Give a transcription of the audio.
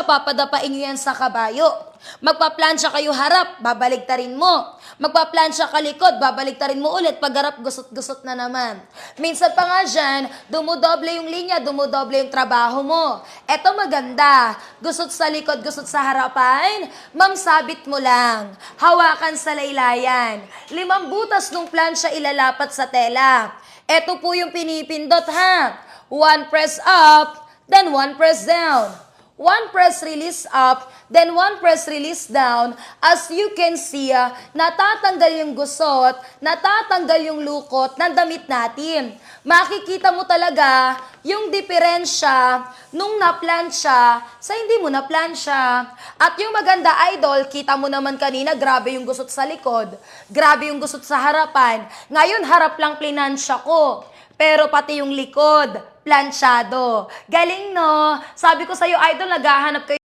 papadapain nyo yan sa kabayo. Magpaplansya kayo harap, babaligtarin mo. Magpaplansya ka likod, babaligtarin mo ulit. Pag harap, gusot-gusot na naman. Minsan pa nga dyan, dumudoble yung linya, dumudoble yung trabaho mo. Eto maganda. Gusot sa likod, gusot sa harapan. Ma'am, sabit mo lang. Hawakan sa laylayan. 5 butas nung plansya ilalapat sa tela. Eto po yung pinipindot ha. 1 press up, then 1 press down. 1 press release up, then 1 press release down. As you can see, natatanggal yung gusot, natatanggal yung lukot ng damit natin. Makikita mo talaga yung diferensya nung naplansya sa hindi mo naplansya. At yung maganda, idol, kita mo naman kanina, grabe yung gusot sa likod, grabe yung gusot sa harapan. Ngayon, harap lang plinansya ko, pero pati yung likod, plansyado. Galing, no? Sabi ko sa'yo, idol, naghahanap kayo